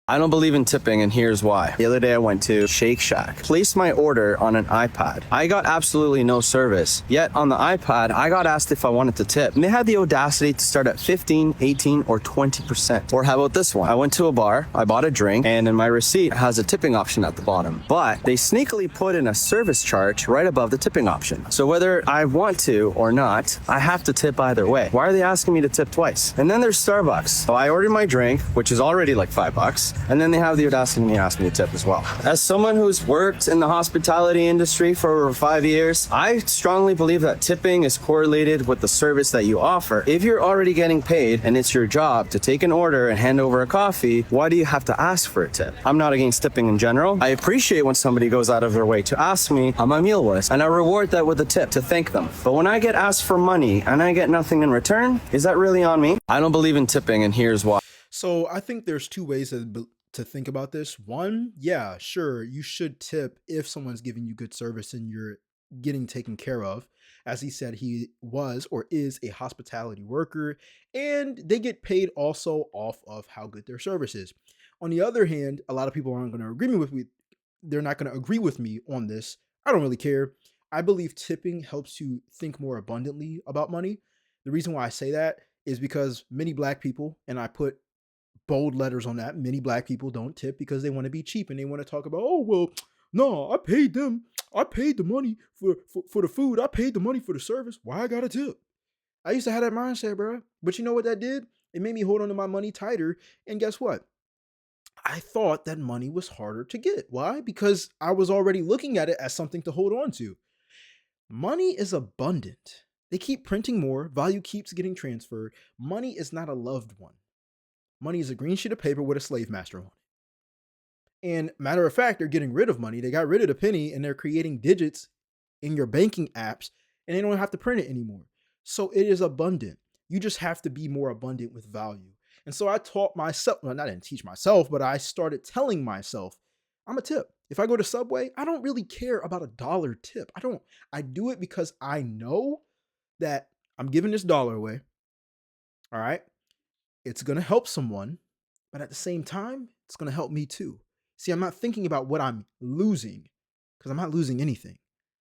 I don't believe in tipping, and here's why. The other day I went to Shake Shack, placed my order on an iPad. I got absolutely no service, yet on the iPad, I got asked if I wanted to tip. And they had the audacity to start at 15, 18, or 20%. Or how about this one? I went to a bar, I bought a drink, and in my receipt it has a tipping option at the bottom. But they sneakily put in a service charge right above the tipping option. So whether I want to or not, I have to tip either way. Why are they asking me to tip twice? And then there's Starbucks. So I ordered my drink, which is already like $5. And then they have the audacity to ask me to tip as well. As someone who's worked in the hospitality industry for over 5 years, I strongly believe that tipping is correlated with the service that you offer. If you're already getting paid and it's your job to take an order and hand over a coffee, why do you have to ask for a tip? I'm not against tipping in general. I appreciate when somebody goes out of their way to ask me how my meal was, and I reward that with a tip to thank them. But when I get asked for money and I get nothing in return, is that really on me? I don't believe in tipping, and here's why. So I think there's two ways to think about this. One, yeah, sure, you should tip if someone's giving you good service and you're getting taken care of. As he said, he was or is a hospitality worker, and they get paid also off of how good their service is. On the other hand, a lot of people aren't going to agree with me. They're not going to agree with me on this. I don't really care. I believe tipping helps you think more abundantly about money. The reason why I say that is because many black people, and I put bold letters on that, many black people don't tip because they want to be cheap and they want to talk about, oh, well, no, I paid them. I paid the money for the food. I paid the money for the service. Why I got to tip? I used to have that mindset, bro. But you know what that did? It made me hold on to my money tighter. And guess what? I thought that money was harder to get. Why? Because I was already looking at it as something to hold on to. Money is abundant. They keep printing more. Value keeps getting transferred. Money is not a loved one. Money is a green sheet of paper with a slave master on it. And matter of fact, they're getting rid of money. They got rid of the penny and they're creating digits in your banking apps, and they don't have to print it anymore. So it is abundant. You just have to be more abundant with value. And so I taught myself, well, I didn't teach myself, but I started telling myself, I'm a tip. If I go to Subway, I don't really care about a dollar tip. I do it because I know that I'm giving this dollar away. All right. It's going to help someone, but at the same time, it's going to help me too. See, I'm not thinking about what I'm losing because I'm not losing anything.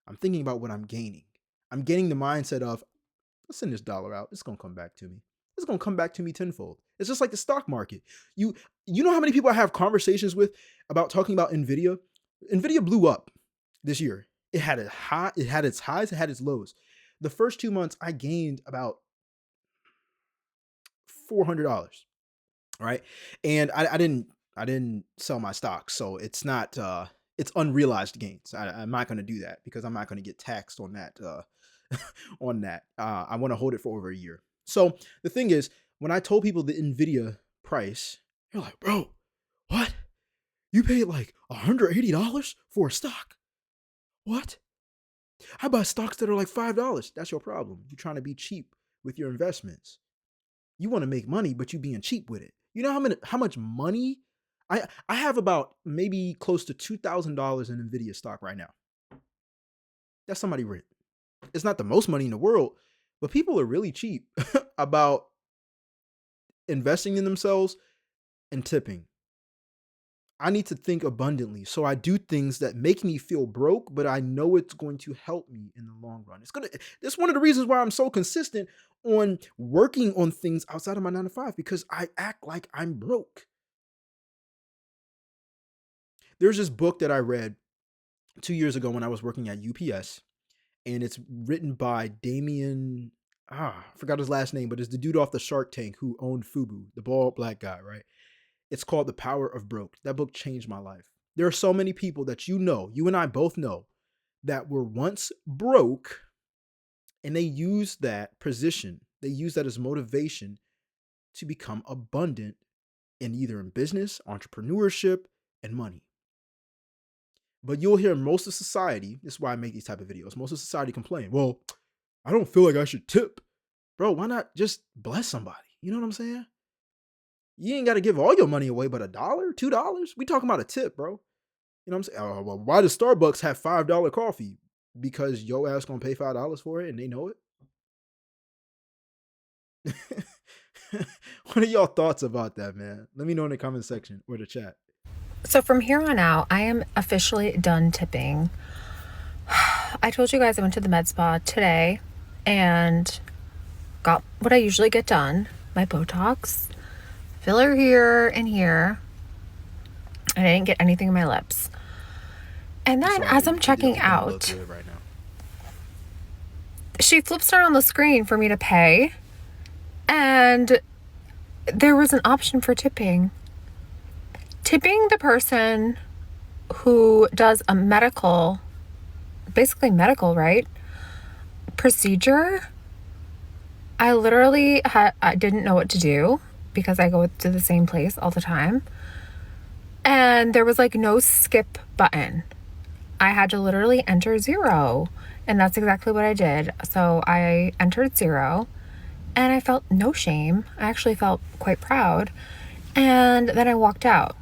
I'm thinking about what I'm gaining. I'm gaining the mindset of, let's send this dollar out. It's going to come back to me. It's going to come back to me tenfold. It's just like the stock market. You know how many people I have conversations with about talking about Nvidia? Nvidia blew up this year. It had its highs, it had its lows. The first 2 months, I gained about $400. All right. And I didn't sell my stock. So it's not, it's unrealized gains. I'm not going to do that because I'm not going to get taxed on that, on that. I want to hold it for over a year. So the thing is, when I told people the Nvidia price, they're like, bro, what? You paid like $180 for a stock? What? I buy stocks that are like $5. That's your problem. You're trying to be cheap with your investments. You want to make money, but you being cheap with it. You know how much money I have about maybe close to $2,000 in Nvidia stock right now. That's somebody rich. It's not the most money in the world, but people are really cheap about investing in themselves and tipping. I need to think abundantly. So I do things that make me feel broke, but I know it's going to help me in the long run. That's one of the reasons why I'm so consistent on working on things outside of my 9 to 5, because I act like I'm broke. There's this book that I read 2 years ago when I was working at UPS, and it's written by Damien. I forgot his last name, but it's the dude off the Shark Tank who owned Fubu, the bald black guy, right? It's called The Power of Broke. That book changed my life. There are so many people that you and I both know, that were once broke, and they use that position, they use that as motivation to become abundant in either in business, entrepreneurship, and money. But you'll hear most of society, this is why I make these type of videos, most of society complain, well, I don't feel like I should tip. Bro, why not just bless somebody? You know what I'm saying? You ain't got to give all your money away, but $1, $2. We talking about a tip, bro. You know what I'm saying? Oh, well, why does Starbucks have $5 coffee? Because your ass gonna pay $5 for it and they know it. What are y'all thoughts about that, man? Let me know in the comment section or the chat. So from here on out, I am officially done tipping. I told you guys I went to the med spa today and got what I usually get done, my Botox, filler here and here. And I didn't get anything in my lips. And then Sorry, as I'm it checking don't look out, good right now. she flips around on the screen for me to pay. And there was an option for tipping. Tipping the person who does a medical, basically medical, right? Procedure. I literally I didn't know what to do because I go to the same place all the time. And there was like no skip button. I had to literally enter 0. And that's exactly what I did. So I entered 0 and I felt no shame. I actually felt quite proud. And then I walked out.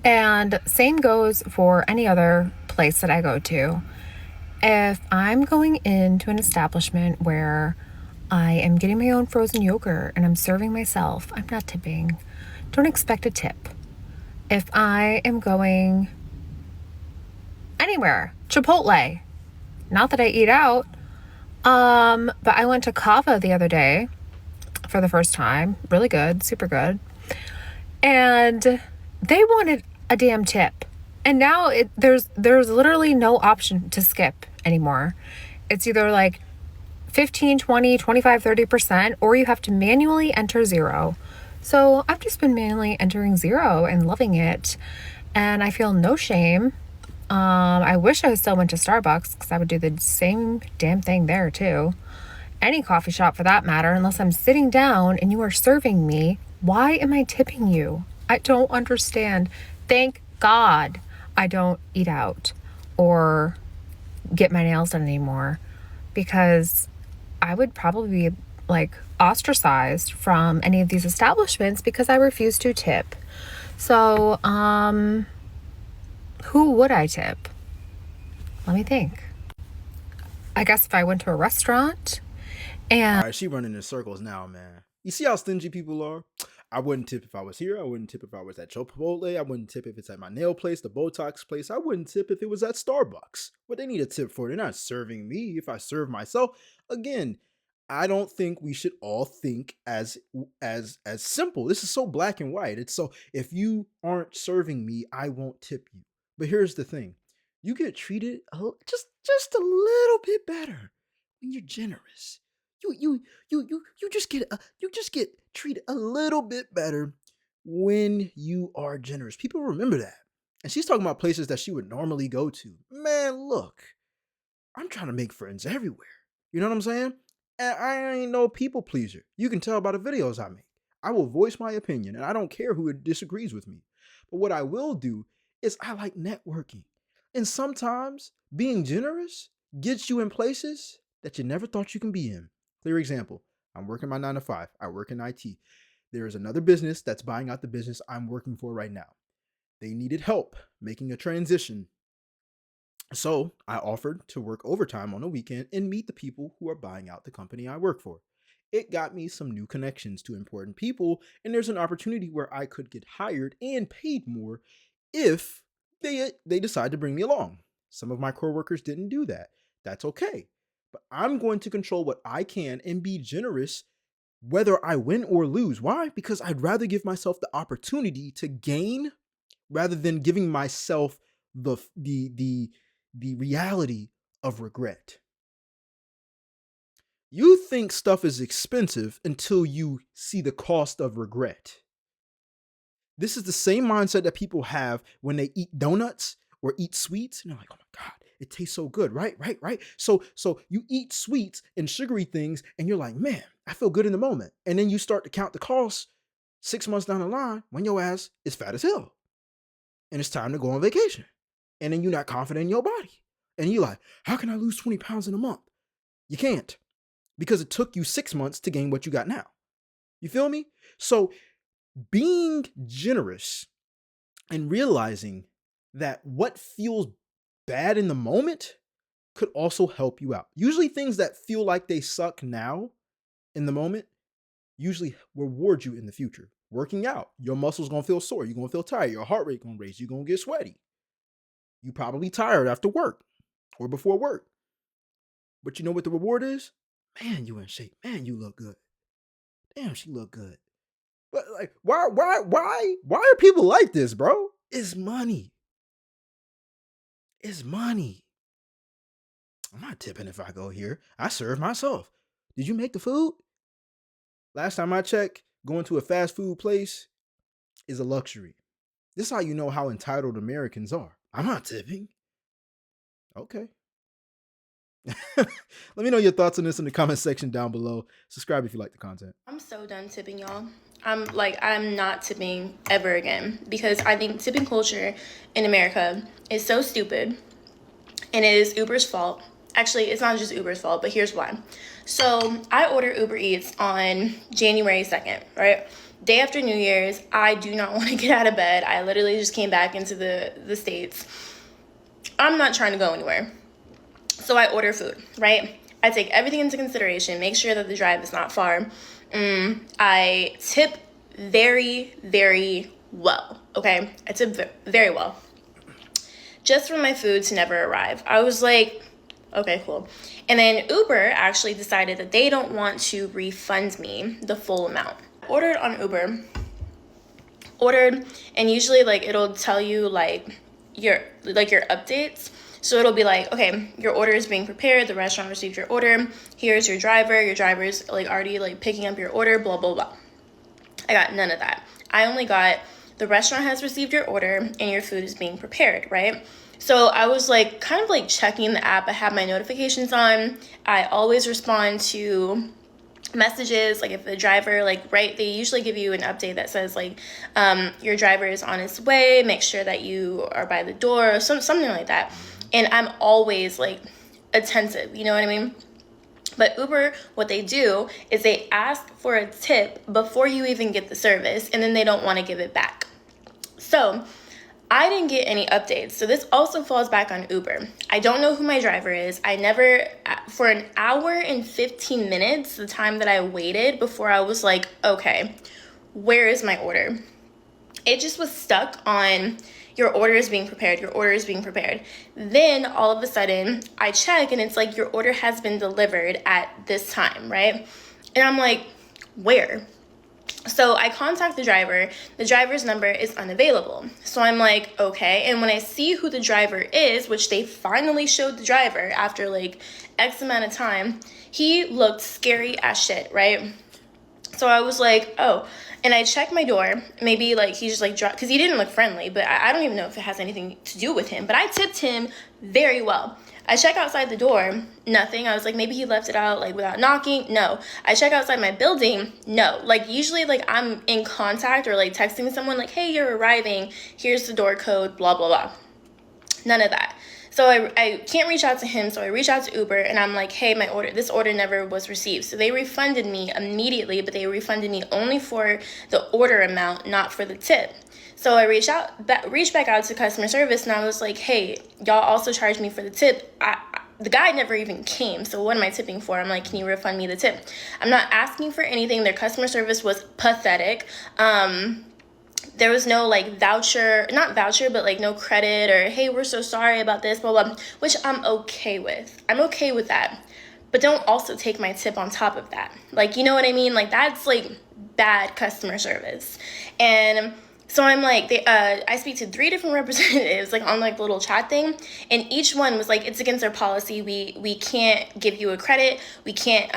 And same goes for any other place that I go to. If I'm going into an establishment where I am getting my own frozen yogurt and I'm serving myself, I'm not tipping. Don't expect a tip. If I am going anywhere, Chipotle, not that I eat out, but I went to Kava the other day for the first time. Really good, super good. And they wanted a damn tip. And now there's literally no option to skip anymore. It's either like 15, 20, 25, 30%, or you have to manually enter 0. So I've just been manually entering 0 and loving it. And I feel no shame. I wish I still went to Starbucks because I would do the same damn thing there too. Any coffee shop for that matter, unless I'm sitting down and you are serving me. Why am I tipping you? I don't understand. Thank God I don't eat out or get my nails done anymore, because I would probably be like ostracized from any of these establishments because I refuse to tip. So, who would I tip? Let me think. I guess if I went to a restaurant and All right, she running in circles now, man. You see how stingy people are? I wouldn't tip if I was here. I wouldn't tip if I was at Chipotle. I wouldn't tip if it's at my nail place, the Botox place. I wouldn't tip if it was at Starbucks. What they need a tip for? They're not serving me. If I serve myself, again, I don't think we should all think as simple. This is so black and white. It's so, if you aren't serving me, I won't tip you. But here's the thing: you get treated just a little bit better when you're generous. You just get treated a little bit better when you are generous. People remember that. And she's talking about places that she would normally go to. Man, look, I'm trying to make friends everywhere. You know what I'm saying? And I ain't no people pleaser. You can tell by the videos I make. I will voice my opinion, and I don't care who disagrees with me. But what I will do is I like networking. And sometimes being generous gets you in places that you never thought you can be in. Clear example: I'm working my 9 to 5. I work in IT. There is another business that's buying out the business I'm working for right now. They needed help making a transition. So I offered to work overtime on a weekend and meet the people who are buying out the company I work for. It got me some new connections to important people, and there's an opportunity where I could get hired and paid more if they decide to bring me along. Some of my coworkers didn't do that. That's okay. But I'm going to control what I can and be generous whether I win or lose. Why? Because I'd rather give myself the opportunity to gain rather than giving myself the reality of regret. You think stuff is expensive until you see the cost of regret. This is the same mindset that people have when they eat donuts or eat sweets. And they're like, oh my God, it tastes so good, right? Right. So you eat sweets and sugary things, and you're like, man, I feel good in the moment. And then you start to count the costs 6 months down the line when your ass is fat as hell. And it's time to go on vacation. And then you're not confident in your body. And you're like, how can I lose 20 pounds in a month? You can't, because it took you 6 months to gain what you got now. You feel me? So being generous and realizing that what feels bad in the moment could also help you out. Usually things that feel like they suck now in the moment usually reward you in the future. Working out, your muscles gonna feel sore. You're gonna feel tired. Your heart rate gonna raise. You're gonna get sweaty. You probably tired after work or before work. But you know what the reward is? Man, you in shape. Man, you look good. Damn, she look good. But like, why are people like this, bro? It's money. It's money. I'm not tipping if I go here. I serve myself. Did you make the food? Last time I checked, going to a fast food place is a luxury. This is how you know how entitled Americans are. I'm not tipping. Okay. Let me know your thoughts on this in the comment section down below. Subscribe if you like the content. I'm so done tipping, y'all. I'm not tipping ever again because I think tipping culture in America is so stupid, and it is Uber's fault. Actually, it's not just Uber's fault, but here's why. So I ordered Uber Eats on January 2nd, right? Day after New Year's. I do not want to get out of bed. I literally just came back into the States. I'm not trying to go anywhere. So I order food, right? I take everything into consideration, make sure that the drive is not far. I tip very, very well, okay? I tip very well. Just for my food to never arrive. I was like, okay, cool. And then Uber actually decided that they don't want to refund me the full amount. Ordered on Uber, and usually like it'll tell you like your updates. So it'll be like, okay, your order is being prepared. The restaurant received your order. Here's your driver. Your driver's like already like picking up your order, blah, blah, blah. I got none of that. I only got the restaurant has received your order and your food is being prepared, right? So I was like kind of like checking the app. I have my notifications on. I always respond to messages, like if the driver they usually give you an update that says like your driver is on his way, make sure that you are by the door, something like that. And I'm always like attentive, you know what I mean? But Uber, what they do is they ask for a tip before you even get the service, and then they don't want to give it back. So I didn't get any updates. So this also falls back on Uber. I don't know who my driver is. I never, for an hour and 15 minutes, the time that I waited before I was like, okay, where is my order? It just was stuck on your order is being prepared. Your order is being prepared. Then all of a sudden I check and it's like your order has been delivered at this time, right? And I'm like, where? So I contact the driver. The driver's number is unavailable. So I'm like, okay. And when I see who the driver is, which they finally showed the driver after like X amount of time, he looked scary as shit, right? So I was like, oh. And I checked my door. Maybe like he just like dropped, because he didn't look friendly, but I don't even know if it has anything to do with him. But I tipped him very well. I check outside the door, nothing. I was like, maybe he left it out like without knocking. No. I check outside my building. No. Like usually like I'm in contact or like texting someone like, hey, you're arriving. Here's the door code, blah, blah, blah. None of that. So I can't reach out to him. So I reach out to Uber and I'm like, hey, this order never was received. So they refunded me immediately, but they refunded me only for the order amount, not for the tip. So I reached back out to customer service and I was like, hey, y'all also charged me for the tip. The guy never even came. So what am I tipping for? I'm like, can you refund me the tip? I'm not asking for anything. Their customer service was pathetic. There was no like not voucher, but like no credit or, hey, we're so sorry about this, blah, blah, which I'm okay with. I'm okay with that. But don't also take my tip on top of that. Like, you know what I mean? Like that's like bad customer service. And so I'm like, I speak to 3 different representatives like on like the little chat thing, and each one was like, it's against our policy. We can't give you a credit. We can't.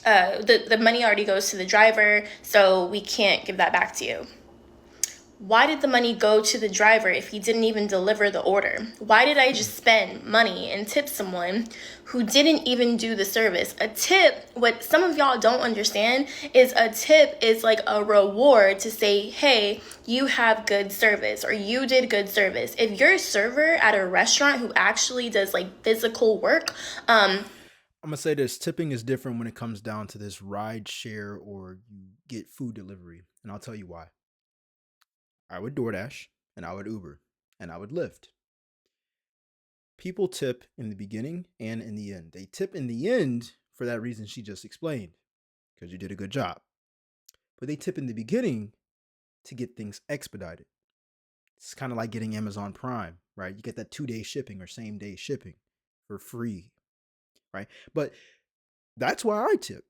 The money already goes to the driver, so we can't give that back to you. Why did the money go to the driver if he didn't even deliver the order? Why did I just spend money and tip someone who didn't even do the service? A tip, what some of y'all don't understand, is a tip is like a reward to say, hey, you have good service or you did good service. If you're a server at a restaurant who actually does like physical work, I'm gonna say this: tipping is different when it comes down to this ride share or you get food delivery, and I'll tell you why. I would DoorDash, and I would Uber, and I would Lyft. People tip in the beginning and in the end. They tip in the end for that reason she just explained, because you did a good job. But they tip in the beginning to get things expedited. It's kind of like getting Amazon Prime, right? You get that 2-day shipping or same day shipping for free, right? But that's why I tip.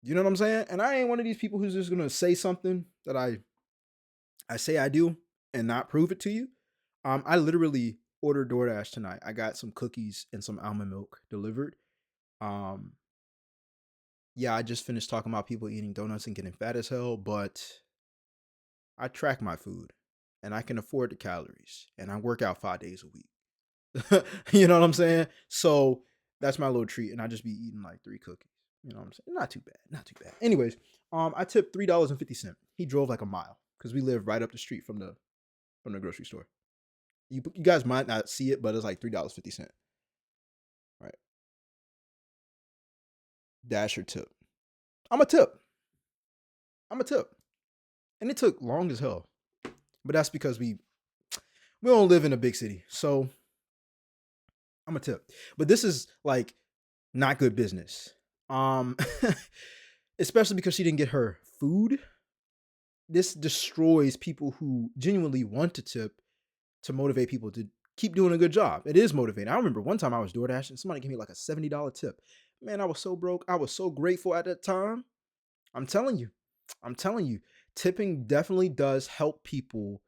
You know what I'm saying? And I ain't one of these people who's just gonna say something that I say I do and not prove it to you. I literally ordered DoorDash tonight. I got some cookies and some almond milk delivered. Um, yeah, I just finished talking about people eating donuts and getting fat as hell, but I track my food and I can afford the calories and I work out 5 days a week. You know what I'm saying? So that's my little treat, and I just be eating like 3 cookies. You know what I'm saying? Not too bad. Not too bad. Anyways, I tipped $3.50. He drove like a mile because we live right up the street from the grocery store. You guys might not see it, but it's like $3.50. Right. Dasher tip. I'm a tip. And it took long as hell. But that's because we don't live in a big city. So I'm a tip. But this is like not good business. Especially because she didn't get her food. This destroys people who genuinely want to tip to motivate people to keep doing a good job. It is motivating. I remember one time I was DoorDash and somebody gave me like a $70 tip. Man, I was so broke. I was so grateful at that time. I'm telling you, tipping definitely does help people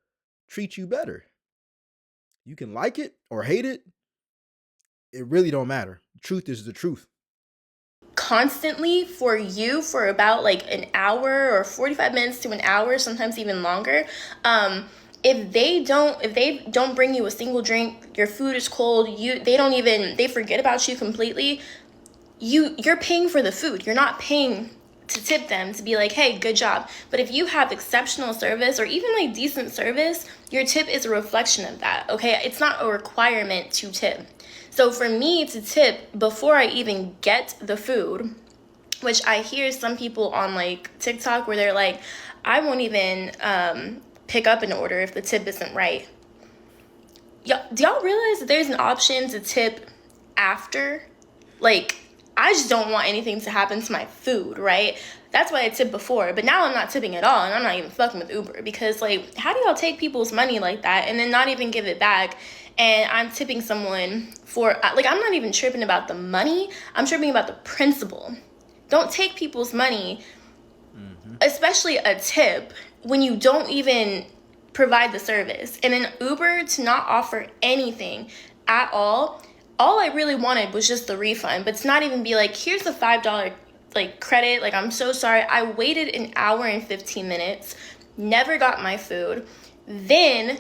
treat you better. You can like it or hate it. It really don't matter. The truth is the truth. Constantly for you for about like an hour or 45 minutes to an hour, sometimes even longer. If they don't bring you a single drink, your food is cold, they forget about you completely. You're paying for the food. You're not paying to tip them to be like, hey, good job. But if you have exceptional service or even like decent service, your tip is a reflection of that. Okay, it's not a requirement to tip. So for me to tip before I even get the food, which I hear some people on like TikTok where they're like, I won't even pick up an order if the tip isn't right. Do y'all realize that there's an option to tip after? Like, I just don't want anything to happen to my food, right? That's why I tipped before, but now I'm not tipping at all, and I'm not even fucking with Uber, because like, how do y'all take people's money like that and then not even give it back? And I'm tipping someone for, like, I'm not even tripping about the money, I'm tripping about the principle. Don't take people's money, especially a tip, when you don't even provide the service. And then Uber to not offer anything at all I really wanted was just the refund, but to not even be like, here's the $5 like credit, like, I'm so sorry, I waited an hour and 15 minutes, never got my food, then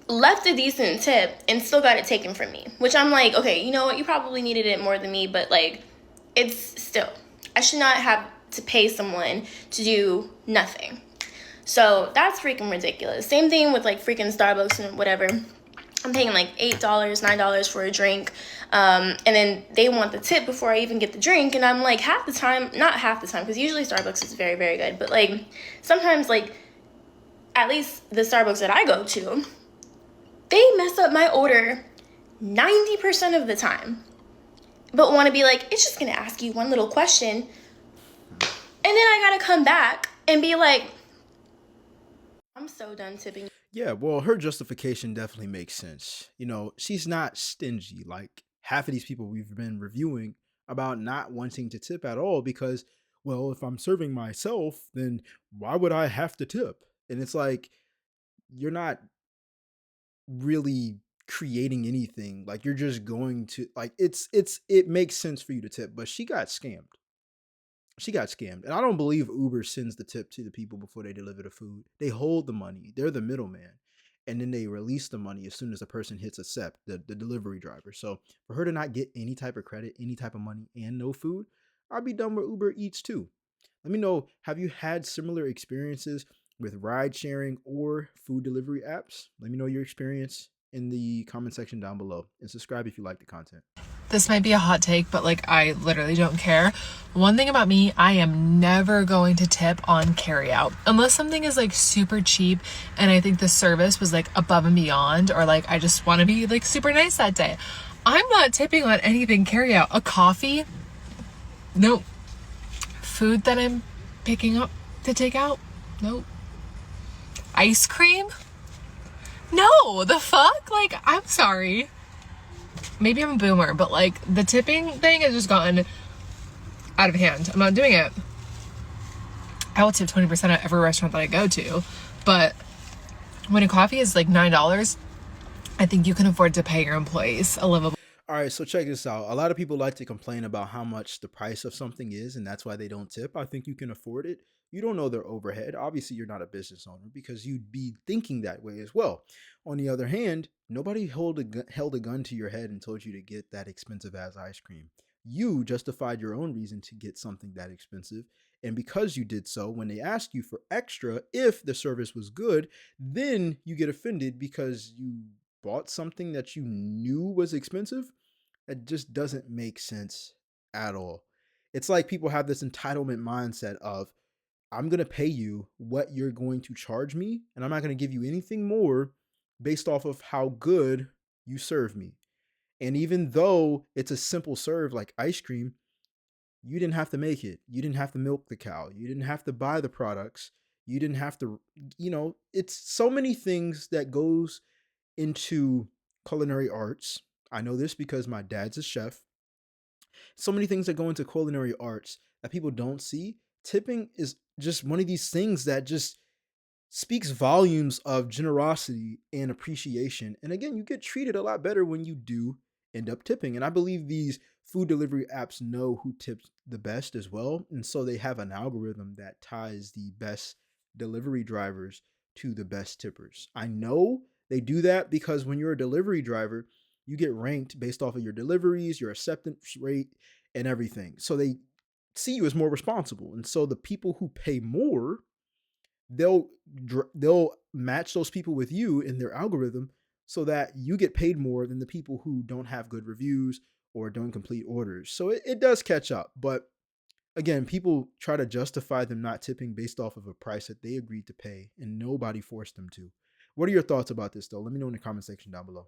left a decent tip and still got it taken from me, which I'm like, okay, you know what, you probably needed it more than me, but like, it's still, I should not have to pay someone to do nothing. So that's freaking ridiculous. Same thing with like freaking Starbucks and whatever. I'm paying like $8, $9 for a drink. And then they want the tip before I even get the drink. And I'm like, half the time, not half the time, because usually Starbucks is very, very good. But like, sometimes like, at least the Starbucks that I go to, they mess up my order 90% of the time. But want to be like, it's just going to ask you one little question. And then I got to come back and be like, I'm so done tipping. Yeah, well, her justification definitely makes sense. You know, she's not stingy like half of these people we've been reviewing about not wanting to tip at all because, well, if I'm serving myself, then why would I have to tip? And it's like, you're not really creating anything. Like, you're just going to, like, it makes sense for you to tip, but she got scammed. And I don't believe Uber sends the tip to the people before they deliver the food. They hold the money. They're the middleman. And then they release the money as soon as the person hits accept, the delivery driver. So for her to not get any type of credit, any type of money, and no food, I'd be done with Uber Eats too. Let me know, have you had similar experiences with ride sharing or food delivery apps? Let me know your experience in the comment section down below. And subscribe if you like the content. This might be a hot take, but like, I literally don't care. One thing about me, I am never going to tip on carryout unless something is like super cheap and I think the service was like above and beyond, or like I just want to be like super nice that day. I'm not tipping on anything carryout. A coffee? Nope. Food that I'm picking up to take out? Nope. Ice cream? No, the fuck? Like, I'm sorry. Maybe I'm a boomer, but like the tipping thing has just gotten out of hand. I'm not doing it. I will tip 20% at every restaurant that I go to, but when a coffee is like $9, I think you can afford to pay your employees a livable. All right, so check this out. A lot of people like to complain about how much the price of something is, and that's why they don't tip. I think you can afford it. You don't know their overhead. Obviously, you're not a business owner because you'd be thinking that way as well. On the other hand, nobody held a gun to your head and told you to get that expensive ass ice cream. You justified your own reason to get something that expensive. And because you did so, when they ask you for extra, if the service was good, then you get offended because you bought something that you knew was expensive. That just doesn't make sense at all. It's like people have this entitlement mindset of, I'm going to pay you what you're going to charge me, and I'm not going to give you anything more based off of how good you serve me. And even though it's a simple serve like ice cream, you didn't have to make it. You didn't have to milk the cow. You didn't have to buy the products. You didn't have to, it's so many things that goes into culinary arts. I know this because my dad's a chef. So many things that go into culinary arts that people don't see. Tipping is just one of these things that just speaks volumes of generosity and appreciation. And again, you get treated a lot better when you do end up tipping. And I believe these food delivery apps know who tips the best as well. And so they have an algorithm that ties the best delivery drivers to the best tippers. I know they do that because when you're a delivery driver, you get ranked based off of your deliveries, your acceptance rate, and everything. So they see you as more responsible. And so the people who pay more, they'll they'll match those people with you in their algorithm so that you get paid more than the people who don't have good reviews or don't complete orders. So it does catch up. But again, people try to justify them not tipping based off of a price that they agreed to pay and nobody forced them to. What are your thoughts about this though? Let me know in the comment section down below.